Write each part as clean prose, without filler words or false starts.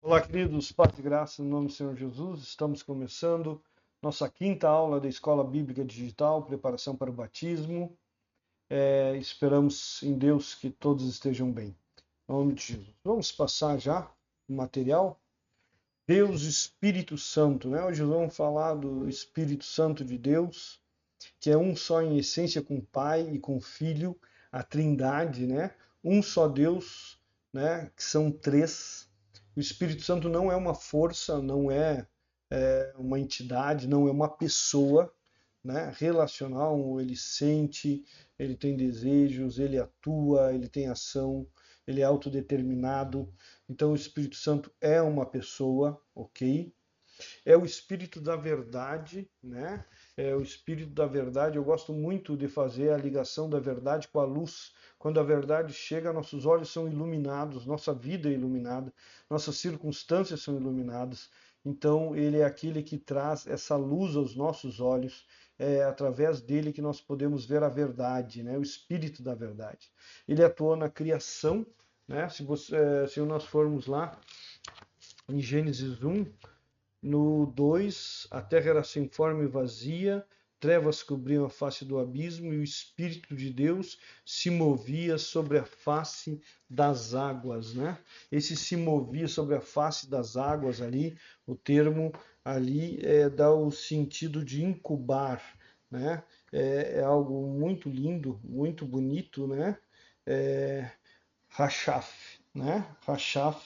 Olá, queridos, paz e graça no nome do Senhor Jesus. Estamos começando nossa quinta aula da Escola Bíblica Digital, preparação para o batismo. Esperamos em Deus que todos estejam bem. Em nome de Jesus. Vamos passar já o material. Deus Espírito Santo, né? Hoje vamos falar do Espírito Santo de Deus, que é um só em essência com o Pai e com o Filho, a Trindade, né? Um só Deus, né? Que são três. O Espírito Santo não é uma força, não é, uma entidade, não é uma pessoa, né? Relacional. Ele sente, ele tem desejos, ele atua, ele tem ação, ele é autodeterminado. Então, o Espírito Santo é uma pessoa, ok? É o espírito da verdade, né? É o espírito da verdade. Eu gosto muito de fazer a ligação da verdade com a luz. Quando a verdade chega, nossos olhos são iluminados, nossa vida é iluminada, nossas circunstâncias são iluminadas. Então, ele é aquele que traz essa luz aos nossos olhos. É através dele que nós podemos ver a verdade, né? O espírito da verdade. Ele atuou na criação, né? Se nós formos lá em Gênesis 1, no 2, a terra era sem forma e vazia, trevas cobriam a face do abismo e o Espírito de Deus se movia sobre a face das águas, né? Esse se movia sobre a face das águas ali, o termo ali dá o sentido de incubar, né? É algo muito lindo, muito bonito, né? É, Rachaf, né? Rachaf,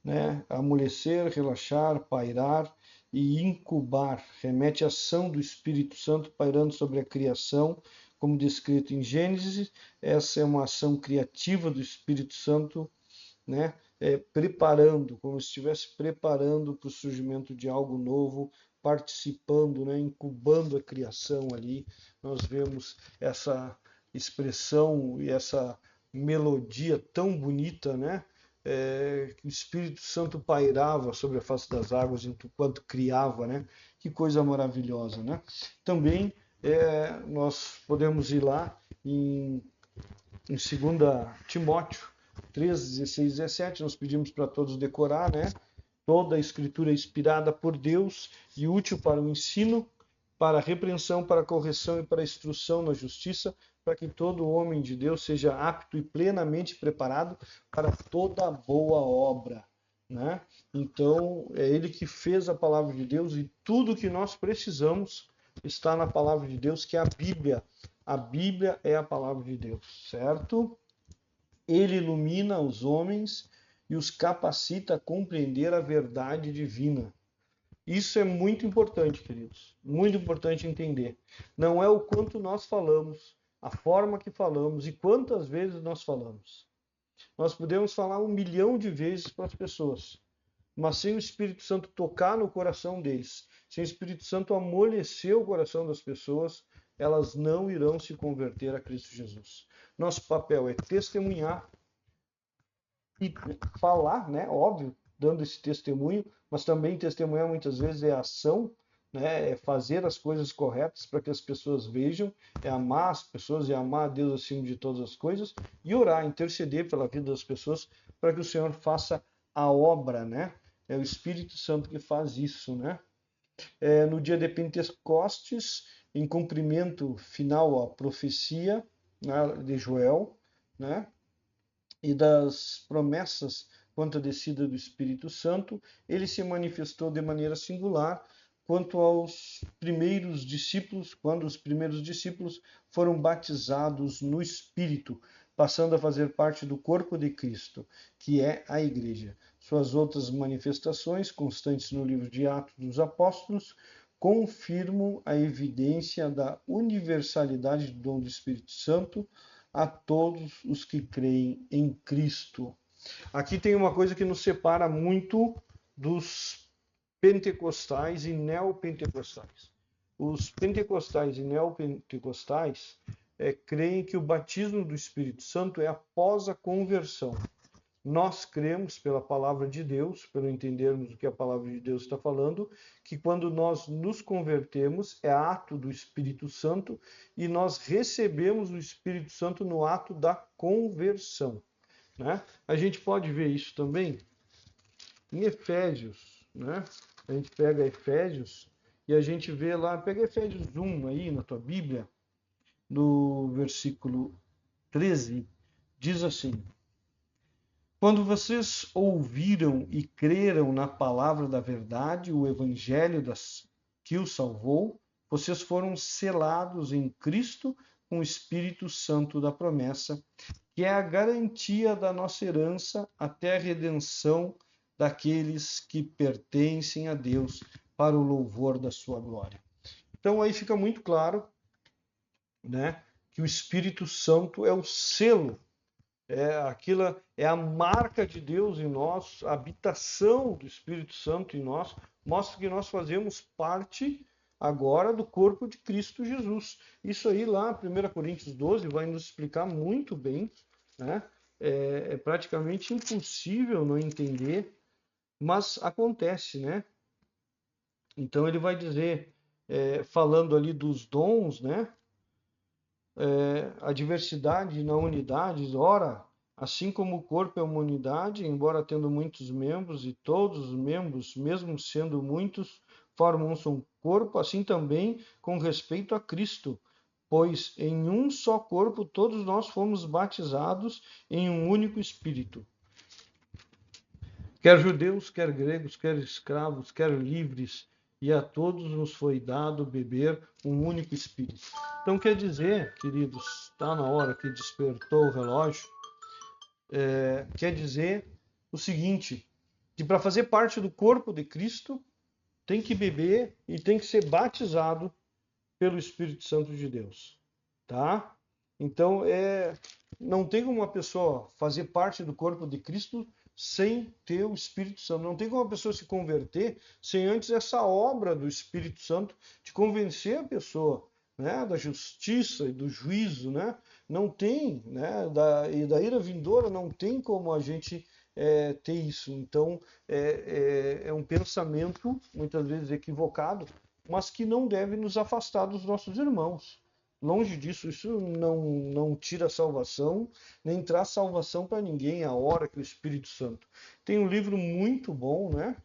né? Amolecer, relaxar, pairar e incubar. Remete à ação do Espírito Santo pairando sobre a criação, como descrito em Gênesis. Essa é uma ação criativa do Espírito Santo, né? Preparando, como se estivesse preparando para o surgimento de algo novo, participando, né? Incubando a criação ali. Nós vemos essa expressão e essa melodia tão bonita, né? Que o Espírito Santo pairava sobre a face das águas enquanto criava, né? Que coisa maravilhosa, né? Também nós podemos ir lá em 2 Timóteo 3, 16, 17, nós pedimos para todos decorar, né? Toda a escritura é inspirada por Deus e útil para o ensino, para a repreensão, para a correção e para a instrução na justiça, para que todo homem de Deus seja apto e plenamente preparado para toda boa obra, né? Então, é ele que fez a palavra de Deus e tudo que nós precisamos está na palavra de Deus, que é a Bíblia. A Bíblia é a palavra de Deus, certo? Ele ilumina os homens e os capacita a compreender a verdade divina. Isso é muito importante, queridos. Muito importante entender. Não é o quanto nós falamos, a forma que falamos e quantas vezes nós falamos. Nós podemos falar 1 milhão de vezes para as pessoas, mas sem o Espírito Santo tocar no coração deles, sem o Espírito Santo amolecer o coração das pessoas, elas não irão se converter a Cristo Jesus. Nosso papel é testemunhar e falar, né? Óbvio, dando esse testemunho, mas também testemunhar muitas vezes é ação, né? É fazer as coisas corretas para que as pessoas vejam, é amar as pessoas, é amar a Deus acima de todas as coisas e orar, interceder pela vida das pessoas para que o Senhor faça a obra, né? É o Espírito Santo que faz isso, né? No dia de Pentecostes, em cumprimento final à profecia, né, de Joel, né? E das promessas quanto à descida do Espírito Santo, ele se manifestou de maneira singular quanto aos primeiros discípulos, quando os primeiros discípulos foram batizados no Espírito, passando a fazer parte do corpo de Cristo, que é a Igreja. Suas outras manifestações, constantes no livro de Atos dos Apóstolos, confirmam a evidência da universalidade do dom do Espírito Santo a todos os que creem em Cristo. Aqui tem uma coisa que nos separa muito dos pentecostais e neopentecostais. Os pentecostais e neopentecostais creem que o batismo do Espírito Santo é após a conversão. Nós cremos pela palavra de Deus, pelo entendermos o que a palavra de Deus está falando, que quando nós nos convertemos é ato do Espírito Santo e nós recebemos o Espírito Santo no ato da conversão, né? A gente pode ver isso também em Efésios, né? A gente pega Efésios e a gente vê lá, pega Efésios 1 aí na tua Bíblia, no versículo 13, diz assim: Quando vocês ouviram e creram na palavra da verdade, o evangelho que os salvou, vocês foram selados em Cristo com o Espírito Santo da promessa, que é a garantia da nossa herança até a redenção daqueles que pertencem a Deus para o louvor da sua glória. Então aí fica muito claro, né, que o Espírito Santo é o selo, é a marca de Deus em nós, a habitação do Espírito Santo em nós, mostra que nós fazemos parte agora do corpo de Cristo Jesus. Isso aí lá, 1 Coríntios 12, vai nos explicar muito bem, né? É praticamente impossível não entender, mas acontece, né? Então ele vai dizer, falando ali dos dons, né? A diversidade na unidade, ora, assim como o corpo é uma unidade, embora tendo muitos membros, e todos os membros, mesmo sendo muitos, formam um só corpo, assim também com respeito a Cristo, pois em um só corpo todos nós fomos batizados em um único Espírito. Quer judeus, quer gregos, quer escravos, quer livres, e a todos nos foi dado beber um único Espírito. Então quer dizer, queridos, está na hora que despertou o relógio, quer dizer o seguinte, que para fazer parte do corpo de Cristo, tem que beber e tem que ser batizado pelo Espírito Santo de Deus, tá? Então, não tem como uma pessoa fazer parte do corpo de Cristo sem ter o Espírito Santo. Não tem como uma pessoa se converter sem antes essa obra do Espírito Santo de convencer a pessoa, né, da justiça e do juízo, né? Não tem, né, e da ira vindoura, não tem como a gente ter isso. Então, é um pensamento, muitas vezes equivocado, mas que não deve nos afastar dos nossos irmãos. Longe disso, isso não tira a salvação, nem traz salvação para ninguém a hora que o Espírito Santo. Tem um livro muito bom, né?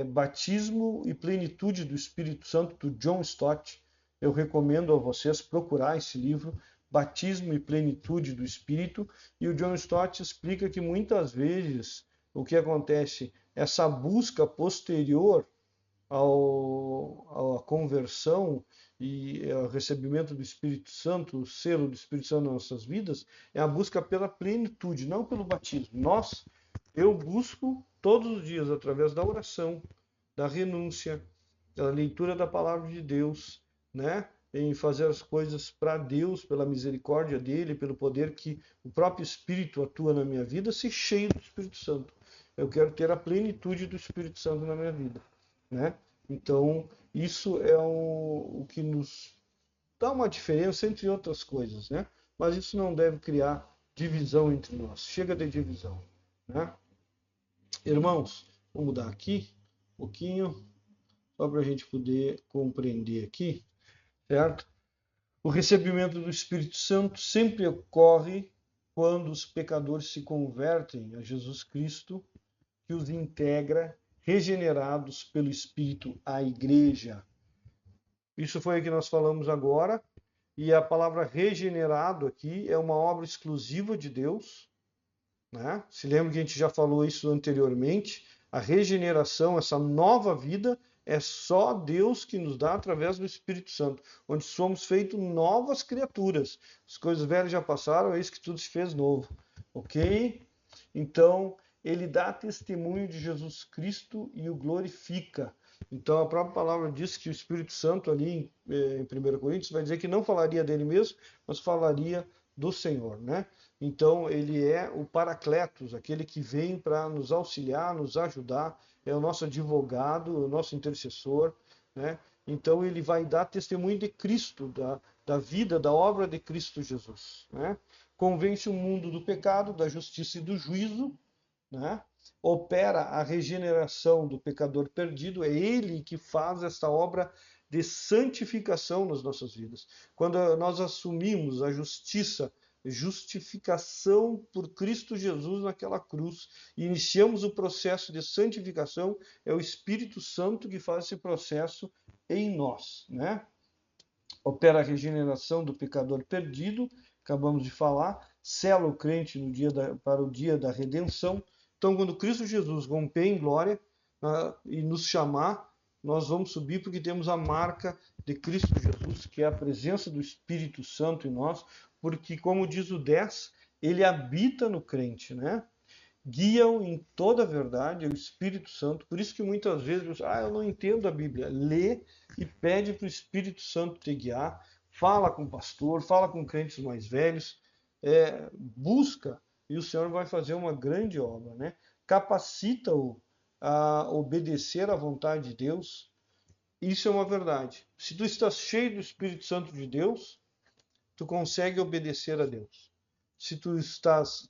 Batismo e Plenitude do Espírito Santo, do John Stott. Eu recomendo a vocês procurar esse livro, Batismo e Plenitude do Espírito. E o John Stott explica que muitas vezes o que acontece, essa busca posterior à conversão e ao recebimento do Espírito Santo, o selo do Espírito Santo nas nossas vidas, é a busca pela plenitude, não pelo batismo. Eu busco todos os dias, através da oração, da renúncia, da leitura da palavra de Deus, né? Em fazer as coisas para Deus, pela misericórdia dele, pelo poder que o próprio Espírito atua na minha vida, ser cheio do Espírito Santo. Eu quero ter a plenitude do Espírito Santo na minha vida, né? Então, isso é o que nos dá uma diferença entre outras coisas, né? Mas isso não deve criar divisão entre nós. Chega de divisão, né? Irmãos, vamos mudar aqui um pouquinho, só para a gente poder compreender aqui, certo? O recebimento do Espírito Santo sempre ocorre quando os pecadores se convertem a Jesus Cristo, que os integra, regenerados pelo Espírito, à igreja. Isso foi o que nós falamos agora, e a palavra regenerado aqui é uma obra exclusiva de Deus, né? Se lembra que a gente já falou isso anteriormente, a regeneração, essa nova vida, é só Deus que nos dá através do Espírito Santo, onde somos feitos novas criaturas. As coisas velhas já passaram, eis que tudo se fez novo. Ok? Então, ele dá testemunho de Jesus Cristo e o glorifica. Então, a própria palavra diz que o Espírito Santo, ali em 1 Coríntios, vai dizer que não falaria dele mesmo, mas falaria do Senhor, né? Então, ele é o Paracletos, aquele que vem para nos auxiliar, nos ajudar, é o nosso advogado, o nosso intercessor, né? Então, ele vai dar testemunho de Cristo, da vida, da obra de Cristo Jesus, né? Convence o mundo do pecado, da justiça e do juízo, né? Opera a regeneração do pecador perdido, é ele que faz esta obra de santificação nas nossas vidas. Quando nós assumimos a justiça justificação por Cristo Jesus naquela cruz. E iniciamos o processo de santificação, é o Espírito Santo que faz esse processo em nós, né? Opera a regeneração do pecador perdido, acabamos de falar, sela o crente para o dia da redenção. Então, quando Cristo Jesus romper em glória e nos chamar, nós vamos subir porque temos a marca de Cristo Jesus, que é a presença do Espírito Santo em nós, porque, como diz o 10, ele habita no crente, né? Guiam em toda a verdade, é o Espírito Santo. Por isso que muitas vezes, eu não entendo a Bíblia. Lê e pede para o Espírito Santo te guiar. Fala com o pastor, fala com crentes mais velhos, busca e o Senhor vai fazer uma grande obra, né? Capacita-o a obedecer à vontade de Deus. Isso é uma verdade. Se tu estás cheio do Espírito Santo de Deus, tu consegue obedecer a Deus. Se tu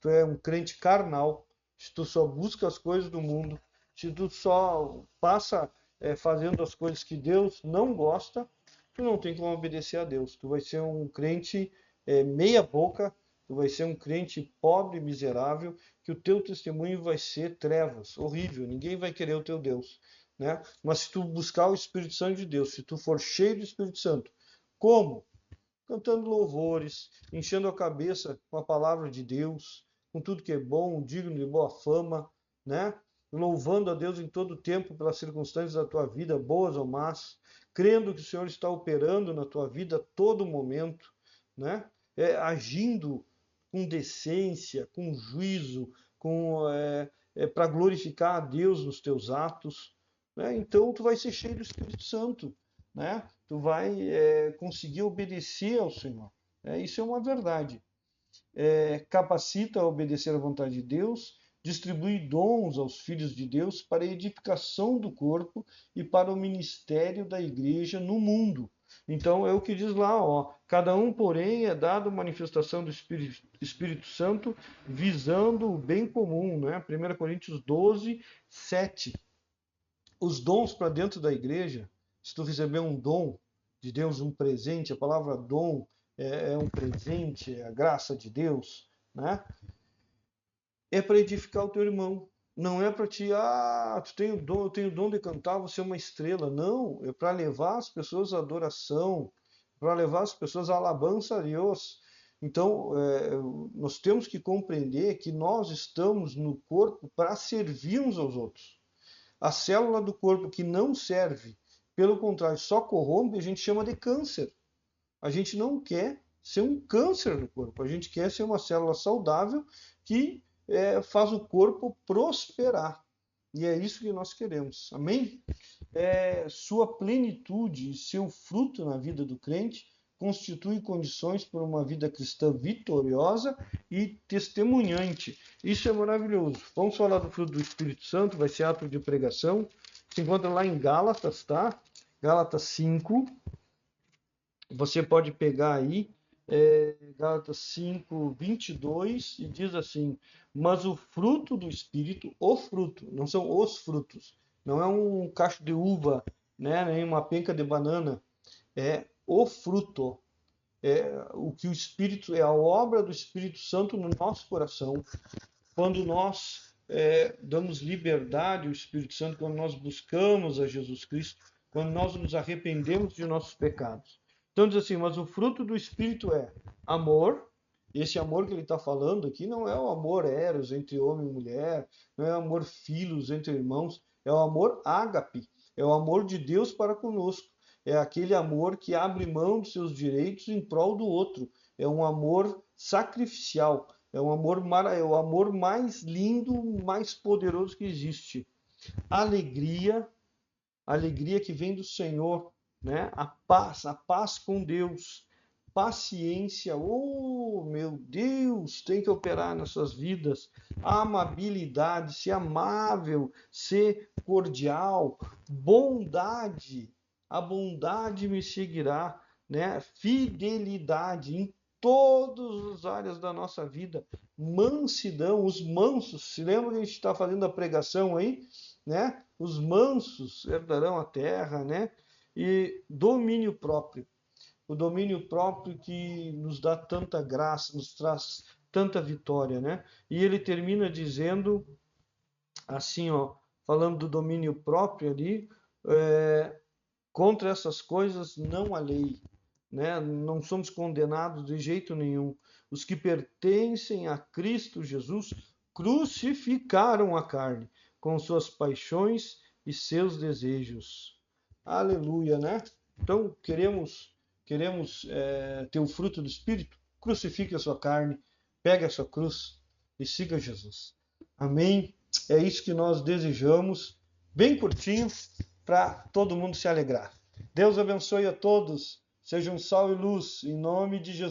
é um crente carnal, se tu só busca as coisas do mundo, se tu só passa fazendo as coisas que Deus não gosta, tu não tem como obedecer a Deus. Tu vai ser um crente meia boca, tu vai ser um crente pobre, miserável, que o teu testemunho vai ser trevas, horrível, ninguém vai querer o teu Deus, né? Mas se tu buscar o Espírito Santo de Deus, se tu for cheio do Espírito Santo, como? Cantando louvores, enchendo a cabeça com a palavra de Deus, com tudo que é bom, digno de boa fama, né? Louvando a Deus em todo o tempo pelas circunstâncias da tua vida, boas ou más, crendo que o Senhor está operando na tua vida a todo momento, né? Agindo com decência, com juízo, para glorificar a Deus nos teus atos, né? Então tu vai ser cheio do Espírito Santo, né? Tu vai conseguir obedecer ao Senhor. Isso é uma verdade. Capacita a obedecer à vontade de Deus, distribui dons aos filhos de Deus para a edificação do corpo e para o ministério da igreja no mundo. Então é o que diz lá, ó, cada um, porém, é dado manifestação do Espírito Santo visando o bem comum, né? 1 Coríntios 12, 7. Os dons para dentro da igreja, se tu receber um dom de Deus, um presente, a palavra dom é um presente, é a graça de Deus, né? É para edificar o teu irmão. Não é para ti, tu tem o dom, eu tenho o dom de cantar, você é uma estrela. Não, é para levar as pessoas à adoração, para levar as pessoas à alabança a Deus. Então, nós temos que compreender que nós estamos no corpo para servir uns aos outros. A célula do corpo que não serve, pelo contrário, só corrompe, a gente chama de câncer. A gente não quer ser um câncer no corpo, a gente quer ser uma célula saudável que faz o corpo prosperar. E é isso que nós queremos. Amém? Sua plenitude e seu fruto na vida do crente constitui condições para uma vida cristã vitoriosa e testemunhante. Isso é maravilhoso. Vamos falar do fruto do Espírito Santo, vai ser ato de pregação. Se encontra lá em Gálatas, tá? Gálatas 5. Você pode pegar aí, Gálatas 5, 22, e diz assim: mas o fruto do Espírito, o fruto, não são os frutos, não é um cacho de uva, né, nem uma penca de banana, é o fruto. O que o Espírito, é a obra do Espírito Santo no nosso coração, quando nós damos liberdade ao Espírito Santo, quando nós buscamos a Jesus Cristo, quando nós nos arrependemos de nossos pecados. Então diz assim, mas o fruto do Espírito é amor. Esse amor que ele está falando aqui não é o amor eros entre homem e mulher, não é o amor filos entre irmãos, é o amor ágape, é o amor de Deus para conosco. É aquele amor que abre mão dos seus direitos em prol do outro. É um amor sacrificial. É o amor mais lindo, mais poderoso que existe. Alegria que vem do Senhor, né? A paz com Deus. Paciência, oh meu Deus, tem que operar nessas vidas. Amabilidade, ser amável, ser cordial. Bondade, a bondade me seguirá, né? Fidelidade em todas as áreas da nossa vida. Mansidão, os mansos, se lembra que a gente está fazendo a pregação aí, né? Os mansos herdarão a terra, né? E domínio próprio. o domínio próprio que nos dá tanta graça, nos traz tanta vitória, né? E ele termina dizendo assim, ó, falando do domínio próprio ali, contra essas coisas não há lei, né? Não somos condenados de jeito nenhum. Os que pertencem a Cristo Jesus crucificaram a carne com suas paixões e seus desejos. Aleluia, né? Então, queremos ter o fruto do Espírito? Crucifique a sua carne, pegue a sua cruz e siga Jesus. Amém? É isso que nós desejamos, bem curtinho, para todo mundo se alegrar. Deus abençoe a todos. Sejam sal e luz, em nome de Jesus.